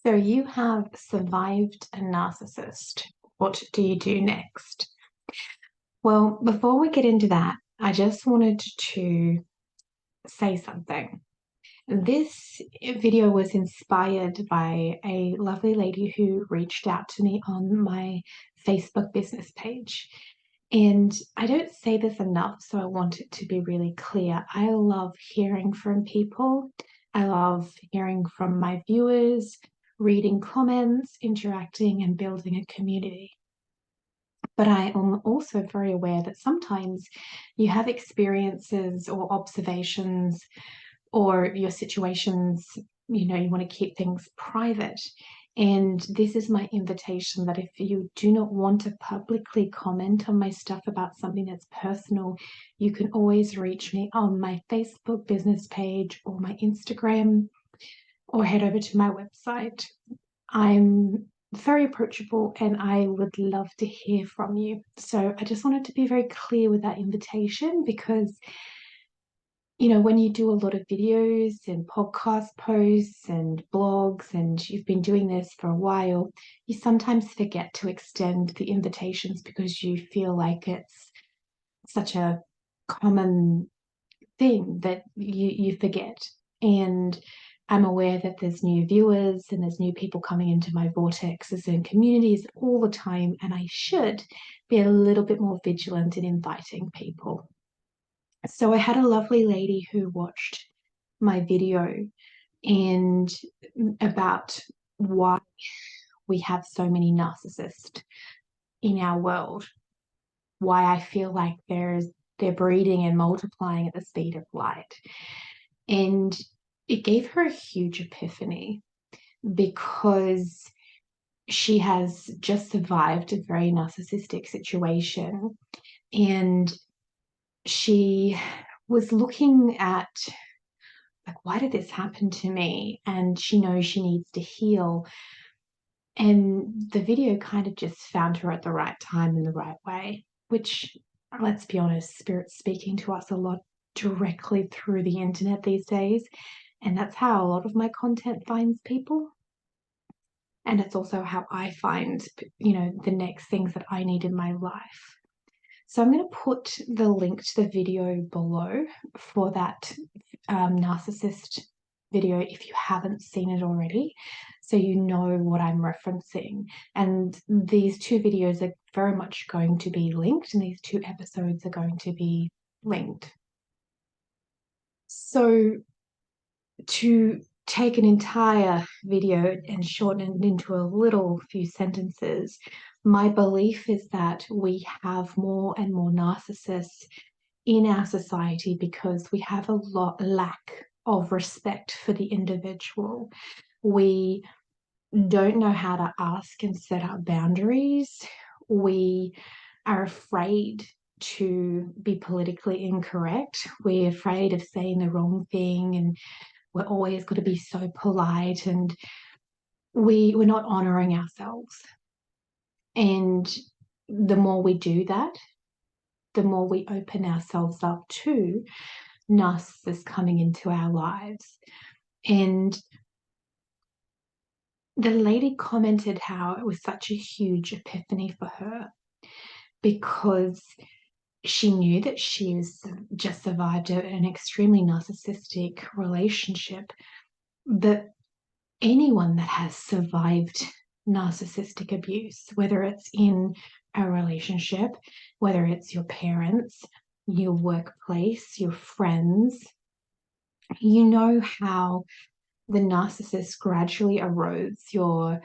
So you have survived a narcissist. What do you do next? Well, before we get into that, I just wanted to say something. This video was inspired by a lovely lady who reached out to me on my Facebook business page. And I don't say this enough, so I want it to be really clear. I love hearing from people. I love hearing from my viewers, reading comments, interacting, and building a community. But I am also very aware that sometimes you have experiences or observations or your situations, you want to keep things private. And this is my invitation that if you do not want to publicly comment on my stuff about something that's personal, you can always reach me on my Facebook business page or my Instagram or head over to my website. I'm very approachable and I would love to hear from you. So I just wanted to be very clear with that invitation because when you do a lot of videos and podcast posts and blogs, and you've been doing this for a while, you sometimes forget to extend the invitations because you feel like it's such a common thing that you forget. And I'm aware that there's new viewers and there's new people coming into my vortexes and communities all the time, and I should be a little bit more vigilant in inviting people. So I had a lovely lady who watched my video and about why we have so many narcissists in our world, why I feel like they're breeding and multiplying at the speed of light. And it gave her a huge epiphany because she has just survived a very narcissistic situation, and she was looking at, like, why did this happen to me? And she knows she needs to heal. And the video kind of just found her at the right time in the right way, which, let's be honest, Spirit's speaking to us a lot directly through the internet these days. And that's how a lot of my content finds people. And it's also how I find, the next things that I need in my life. So I'm going to put the link to the video below for that narcissist video if you haven't seen it already, so you know what I'm referencing. And these two videos are very much going to be linked, and these two episodes are going to be linked. So to take an entire video and shorten it into a little few sentences, my belief is that we have more and more narcissists in our society because we have a lack of respect for the individual. We don't know how to ask and set up boundaries. We are afraid to be politically incorrect. We're afraid of saying the wrong thing, and we're always got to be so polite, and we're not honoring ourselves. And the more we do that, the more we open ourselves up to narcissists coming into our lives. And the lady commented how it was such a huge epiphany for her because she knew that she has just survived an extremely narcissistic relationship. But anyone that has survived narcissistic abuse, whether it's in a relationship, whether it's your parents, your workplace, your friends, you know how the narcissist gradually erodes your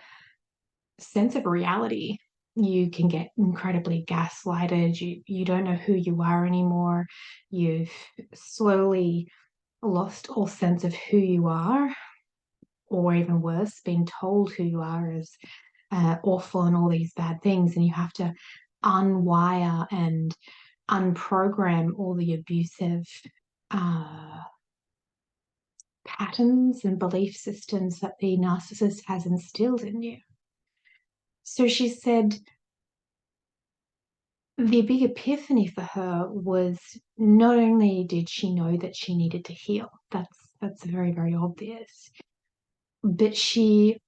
sense of reality. You can get incredibly gaslighted. You don't know who you are anymore. You've slowly lost all sense of who you are, or even worse, being told who you are is awful and all these bad things. And you have to unwire and unprogram all the abusive patterns and belief systems that the narcissist has instilled in you. So she said the big epiphany for her was not only did she know that she needed to heal, that's very, very obvious, but she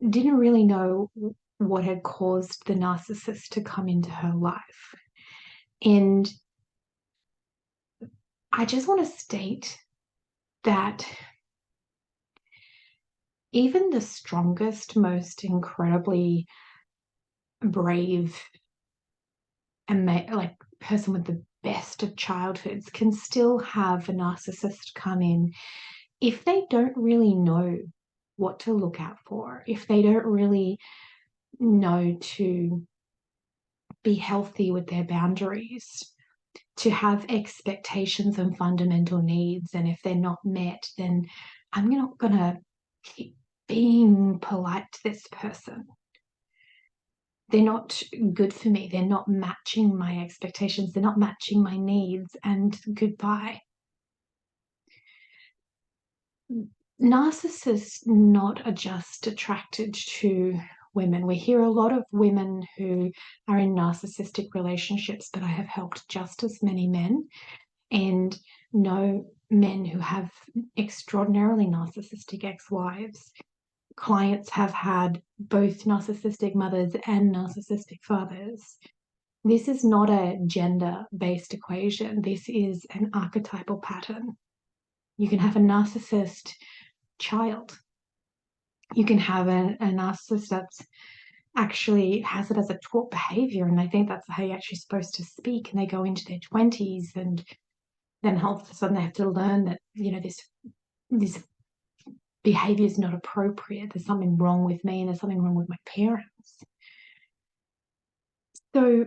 didn't really know what had caused the narcissist to come into her life. And I just want to state that even the strongest, most incredibly brave and like person with the best of childhoods can still have a narcissist come in if they don't really know what to look out for, if they don't really know to be healthy with their boundaries, to have expectations and fundamental needs. And if they're not met, then I'm not going to keep being polite to this person. They're not good for me. They're not matching my expectations. They're not matching my needs. And goodbye. Narcissists not are just attracted to women. We hear a lot of women who are in narcissistic relationships, but I have helped just as many men and know men who have extraordinarily narcissistic ex-wives. Clients have had both narcissistic mothers and narcissistic fathers. This is not a gender-based equation. This is an archetypal pattern. You can have a narcissist child. You can have a narcissist that's actually has it as a taught behavior, and they think that's how you're actually supposed to speak, and they go into their 20s, and then all of a sudden they have to learn that, this behavior is not appropriate. There's something wrong with me, and there's something wrong with my parents. So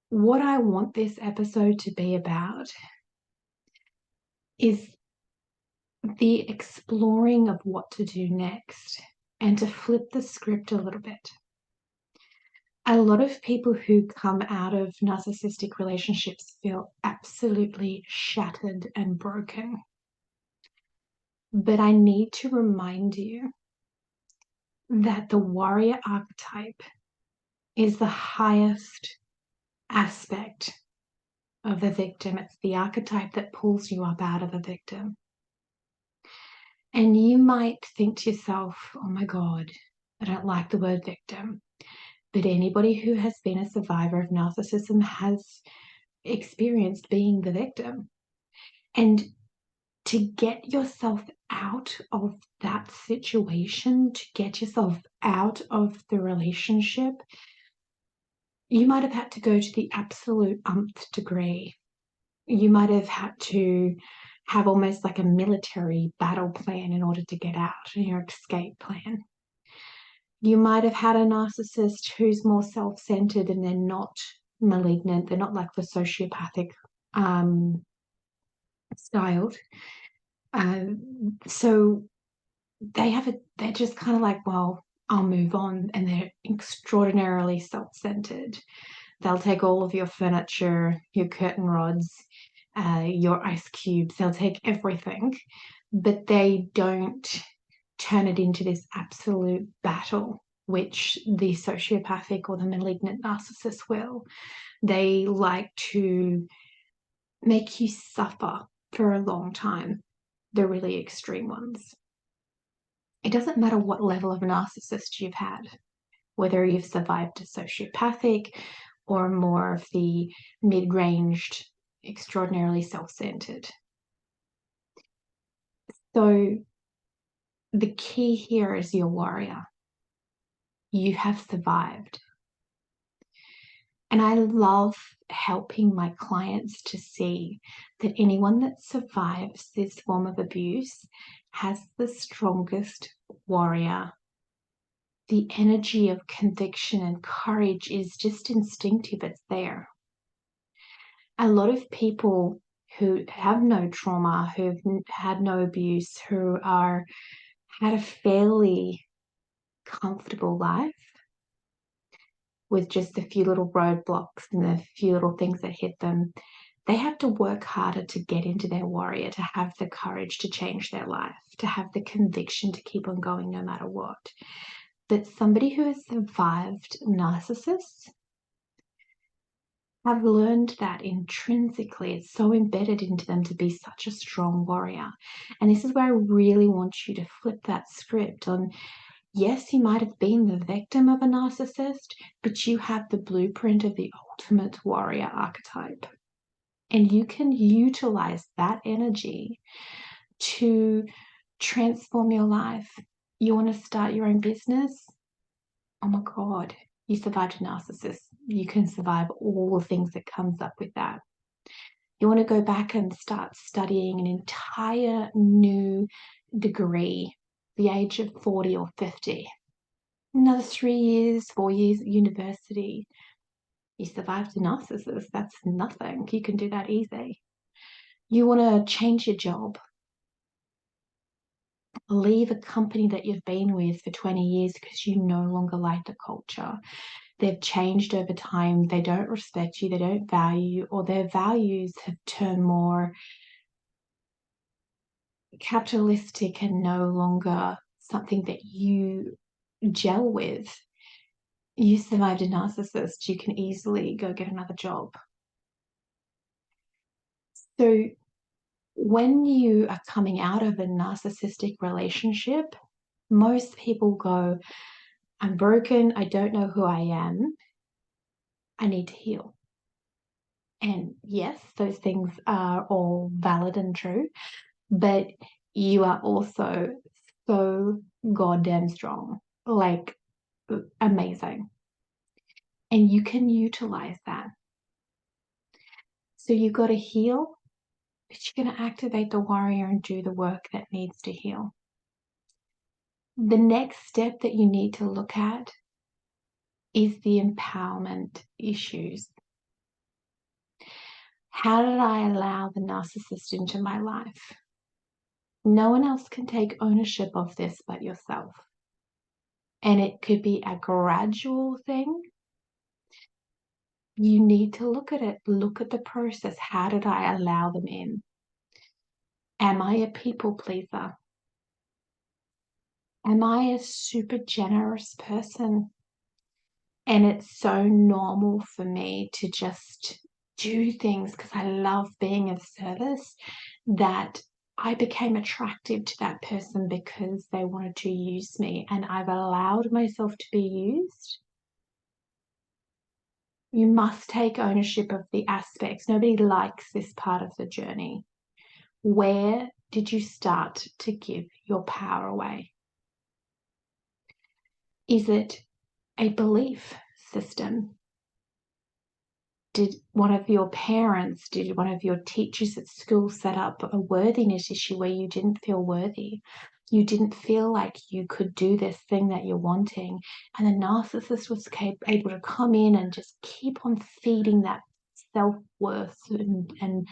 what I want this episode to be about is the exploring of what to do next, and to flip the script a little bit. A lot of people who come out of narcissistic relationships feel absolutely shattered and broken. But I need to remind you that the warrior archetype is the highest aspect of the victim. It's the archetype that pulls you up out of a victim. And you might think to yourself, oh my God, I don't like the word victim. But anybody who has been a survivor of narcissism has experienced being the victim. And to get yourself out of that situation, to get yourself out of the relationship, you might have had to go to the absolute nth degree. You might have had to have almost like a military battle plan in order to get out, your escape plan. You might have had a narcissist who's more self-centered and they're not malignant. They're not like the sociopathic styled. So they're just kind of like, well, I'll move on, and they're extraordinarily self-centered. They'll take all of your furniture, your curtain rods, your ice cubes. They'll take everything, but they don't turn it into this absolute battle, which the sociopathic or the malignant narcissist will. They like to make you suffer for a long time, the really extreme ones. It doesn't matter what level of narcissist you've had, whether you've survived a sociopathic or more of the mid-ranged, extraordinarily self-centered. So the key here is your warrior. You have survived. And I love helping my clients to see that anyone that survives this form of abuse has the strongest warrior. The energy of conviction and courage is just instinctive. It's there. A lot of people who have no trauma, who've had no abuse, who are had a fairly comfortable life with just a few little roadblocks and a few little things that hit them, they have to work harder to get into their warrior, to have the courage to change their life, to have the conviction to keep on going no matter what. But somebody who has survived narcissists, have learned that intrinsically. It's so embedded into them to be such a strong warrior. And this is where I really want you to flip that script on, yes, you might have been the victim of a narcissist, but you have the blueprint of the ultimate warrior archetype. And you can utilize that energy to transform your life. You want to start your own business? Oh my God, you survived a narcissist. You can survive all the things that comes up with that. You want to go back and start studying an entire new degree, the age of 40 or 50. Another 3 years, 4 years at university. You survived a narcissist. That's nothing. You can do that easy. You want to change your job, leave a company that you've been with for 20 years because you no longer like the culture. They've changed over time. They don't respect you. They don't value you, or their values have turned more capitalistic and no longer something that you gel with. You survived a narcissist. You can easily go get another job. So when you are coming out of a narcissistic relationship, most people go, I'm broken. I don't know who I am. I need to heal. And yes, those things are all valid and true, but you are also so goddamn strong, like amazing. And you can utilize that. So you've got to heal, but you're going to activate the warrior and do the work that needs to heal. The next step that you need to look at is the empowerment issues. How did I allow the narcissist into my life? No one else can take ownership of this but yourself. And it could be a gradual thing. You need to look at it, look at the process. How did I allow them in? Am I a people pleaser? Am I a super generous person? And it's so normal for me to just do things because I love being of service that I became attractive to that person because they wanted to use me, and I've allowed myself to be used. You must take ownership of the aspects. Nobody likes this part of the journey. Where did you start to give your power away? Is it a belief system? Did one of your parents, did one of your teachers at school set up a worthiness issue where you didn't feel worthy? You didn't feel like you could do this thing that you're wanting. And the narcissist was able to come in and just keep on feeding that self-worth and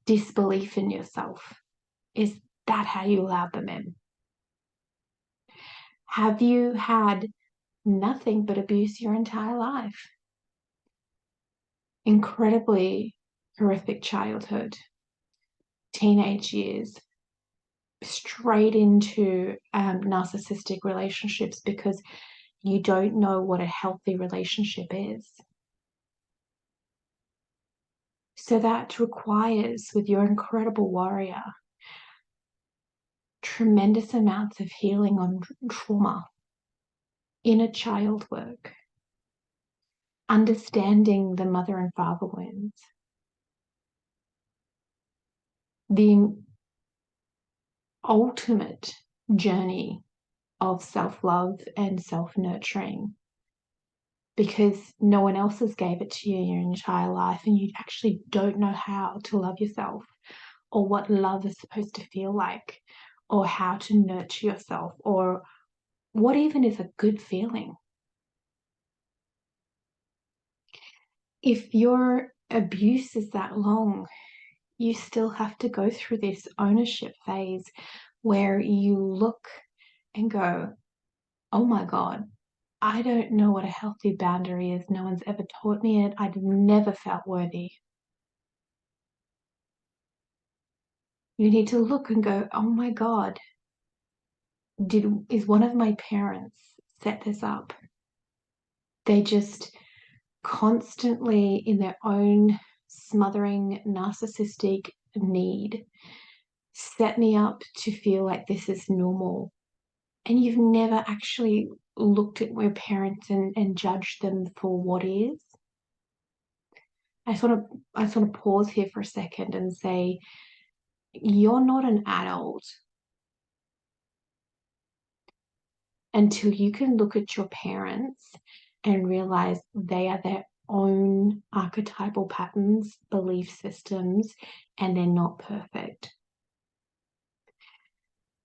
disbelief in yourself. Is that how you allowed them in? Have you had nothing but abuse your entire life? Incredibly horrific childhood, teenage years, straight into narcissistic relationships because you don't know what a healthy relationship is. So that requires, with your incredible warrior, tremendous amounts of healing on trauma, inner child work, understanding the mother and father wounds, the ultimate journey of self-love and self-nurturing, because no one else has gave it to you in your entire life, and you actually don't know how to love yourself, or what love is supposed to feel like, or how to nurture yourself, or what even is a good feeling. If your abuse is that long, you still have to go through this ownership phase where you look and go, oh my God, I don't know what a healthy boundary is. No one's ever taught me it. I've never felt worthy. You need to look and go, oh my God, is one of my parents set this up? They just constantly in their own smothering narcissistic need set me up to feel like this is normal. And you've never actually looked at your parents and judged them for what is. I sort of pause here for a second and say, you're not an adult until you can look at your parents and realize they are their own archetypal patterns, belief systems, and they're not perfect.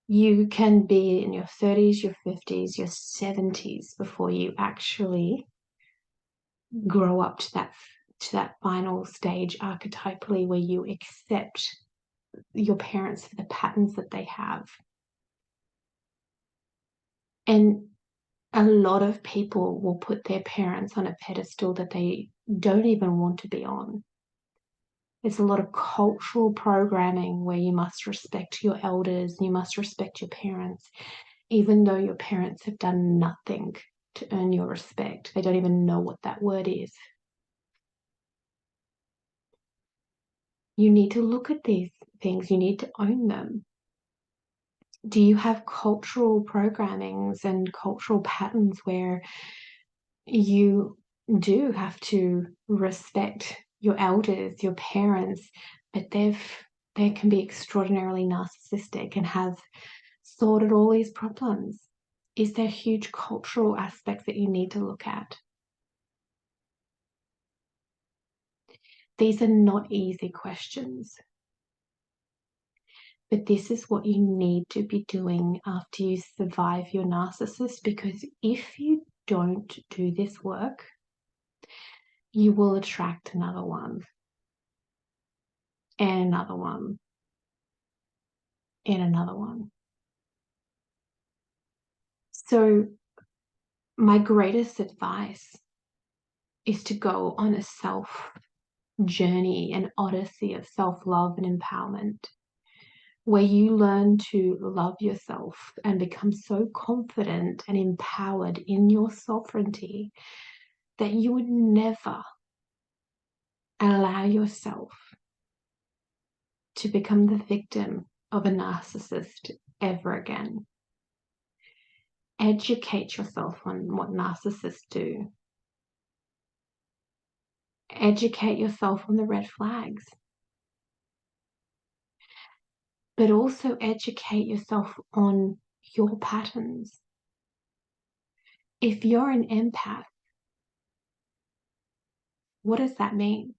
You can be in your 30s, your 50s, your 70s before you actually grow up to that final stage archetypally where you accept your parents for the patterns that they have. And a lot of people will put their parents on a pedestal that they don't even want to be on. It's a lot of cultural programming where you must respect your elders, you must respect your parents, even though your parents have done nothing to earn your respect. They don't even know what that word is. You need to look at these things, you need to own them. Do you have cultural programmings and cultural patterns where you do have to respect your elders, your parents, but they can be extraordinarily narcissistic and have sorted all these problems? Is there huge cultural aspects that you need to look at? These are not easy questions, but this is what you need to be doing after you survive your narcissist, because if you don't do this work, you will attract another one and another one and another one. So my greatest advice is to go on a self journey, an odyssey of self-love and empowerment, where you learn to love yourself and become so confident and empowered in your sovereignty that you would never allow yourself to become the victim of a narcissist ever again. Educate yourself on what narcissists do. Educate yourself on the red flags. But also educate yourself on your patterns. If you're an empath, what does that mean?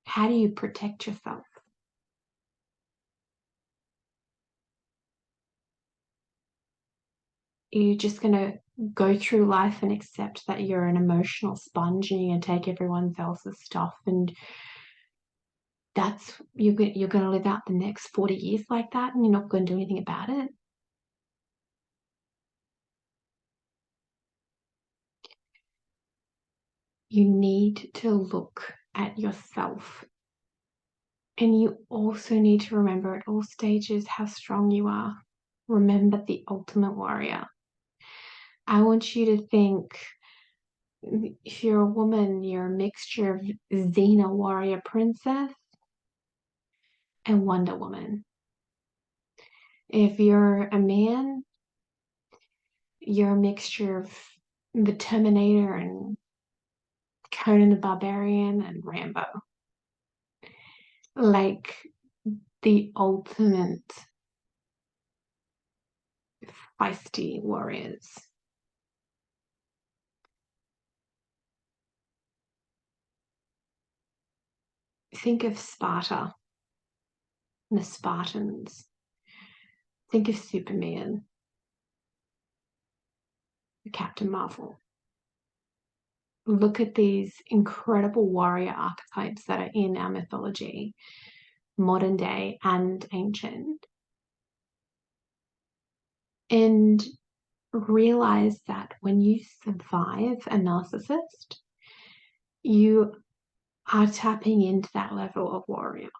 How do you protect yourself? Are you just going to go through life and accept that you're an emotional sponge and you're going to take everyone else's stuff, and you're going to live out the next 40 years like that and you're not going to do anything about it? You need to look at yourself. And you also need to remember at all stages how strong you are. Remember the ultimate warrior. I want you to think, if you're a woman, you're a mixture of Xena, warrior princess, and Wonder Woman. If you're a man, you're a mixture of the Terminator and Conan the Barbarian and Rambo. Like the ultimate feisty warriors. Think of Sparta and the Spartans. Think of Superman, Captain Marvel. Look at these incredible warrior archetypes that are in our mythology, modern day and ancient. And realize that when you survive a narcissist, you are tapping into that level of warrior.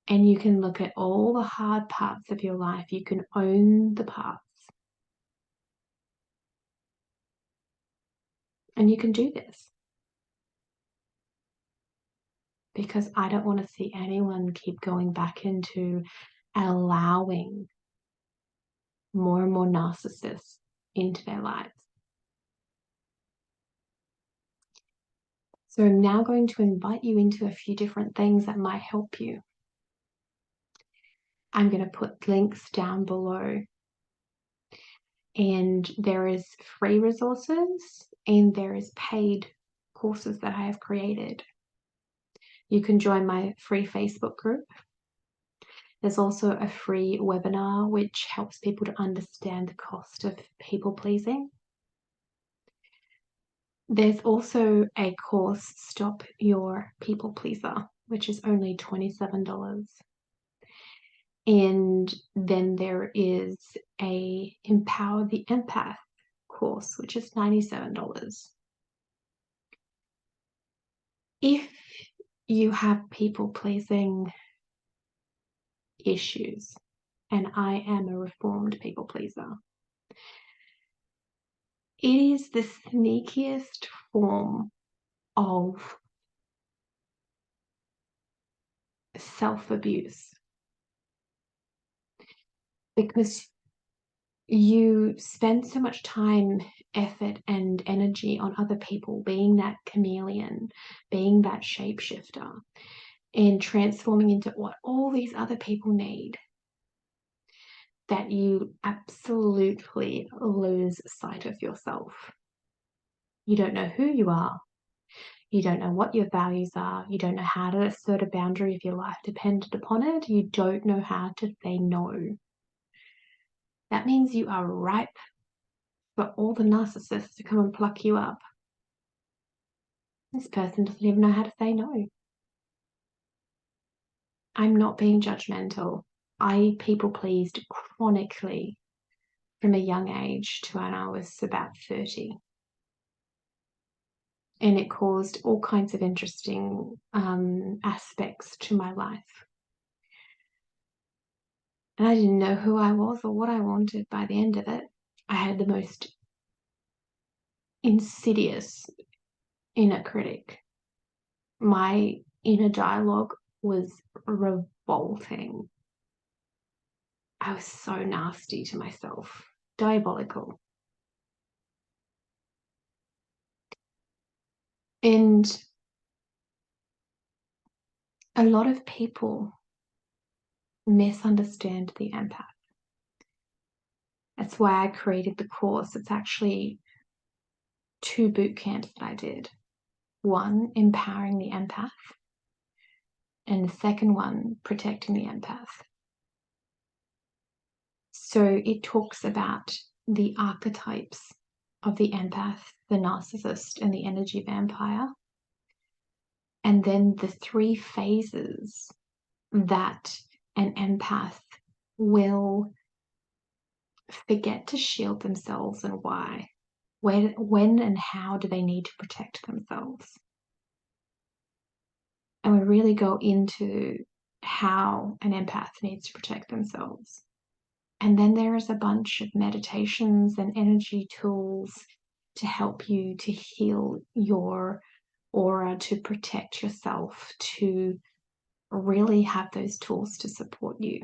And you can look at all the hard parts of your life. You can own the parts. And you can do this, because I don't want to see anyone keep going back into allowing more and more narcissists into their lives. So I'm now going to invite you into a few different things that might help you. I'm going to put links down below, and there is free resources and there is paid courses that I have created. You can join my free Facebook group. There's also a free webinar which helps people to understand the cost of people pleasing. There's also a course, Stop Your People Pleaser, which is only $27. And then there is a Empower the Empath course, which is $97. If you have people pleasing issues, and I am a reformed people pleaser, it is the sneakiest form of self-abuse, because you spend so much time, effort, and energy on other people, being that chameleon, being that shapeshifter, and transforming into what all these other people need, that you absolutely lose sight of yourself. You don't know who you are. You don't know what your values are. You don't know how to assert a boundary if your life depended upon it. You don't know how to say no. That means you are ripe for all the narcissists to come and pluck you up. This person doesn't even know how to say no. I'm not being judgmental. I people pleased chronically from a young age to when I was about 30. And it caused all kinds of interesting aspects to my life. And I didn't know who I was or what I wanted by the end of it. I had the most insidious inner critic. My inner dialogue was revolting. I was so nasty to myself, diabolical. And a lot of people misunderstand the empath. That's why I created the course. It's actually 2 boot camps that I did. One, empowering the empath, and the second one, protecting the empath. So it talks about the archetypes of the empath, the narcissist, and the energy vampire. And then the 3 phases that an empath will forget to shield themselves, and why. When and how do they need to protect themselves? And we really go into how an empath needs to protect themselves. And then there is a bunch of meditations and energy tools to help you to heal your aura, to protect yourself, to really have those tools to support you.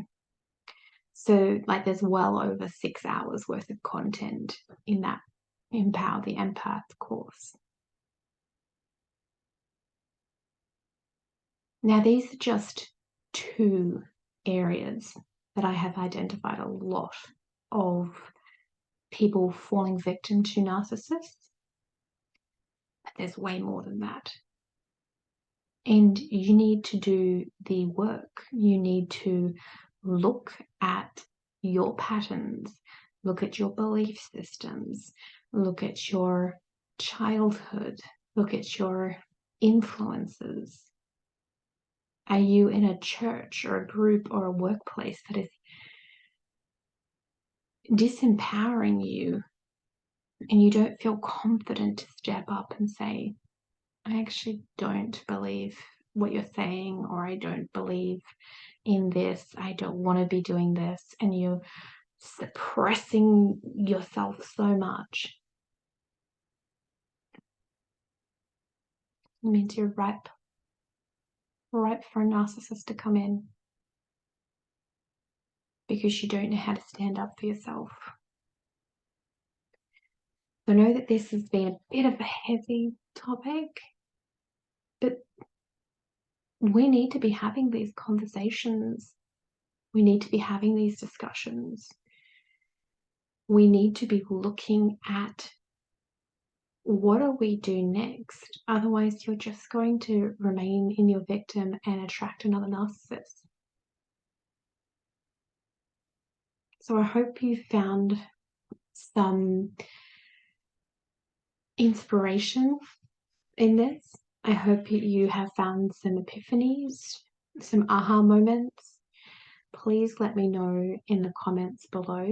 So like there's well over 6 hours worth of content in that Empower the Empath course. Now these are just 2 areas that I have identified a lot of people falling victim to narcissists, but there's way more than that. And you need to do the work. You need to look at your patterns, look at your belief systems, look at your childhood, look at your influences. Are you in a church or a group or a workplace that is disempowering you, and you don't feel confident to step up and say, I actually don't believe what you're saying, or I don't believe in this, I don't want to be doing this, and you're suppressing yourself so much? It means you're ripe for a narcissist to come in because you don't know how to stand up for yourself. I know that this has been a bit of a heavy topic, but we need to be having these conversations. We need to be having these discussions. We need to be looking at what do we do next? Otherwise, you're just going to remain in your victim and attract another narcissist. So I hope you found some inspiration in this. I hope you have found some epiphanies, some aha moments. Please let me know in the comments below.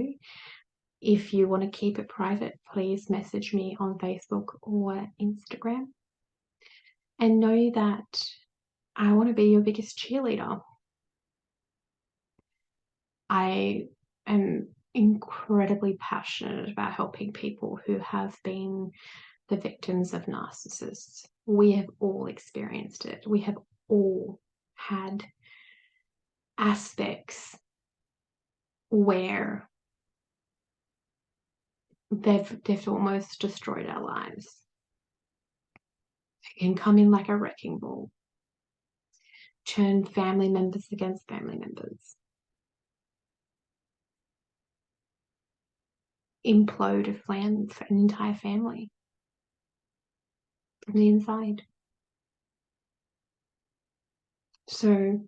If you want to keep it private, please message me on Facebook or Instagram. And know that I want to be your biggest cheerleader. I am incredibly passionate about helping people who have been the victims of narcissists. We have all experienced it. We have all had aspects where they've almost destroyed our lives. They can come in like a wrecking ball, turn family members against family members, implode an entire family from the inside. So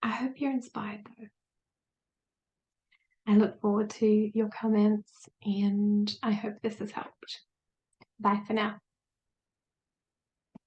I hope you're inspired though. I look forward to your comments and I hope this has helped. Bye for now.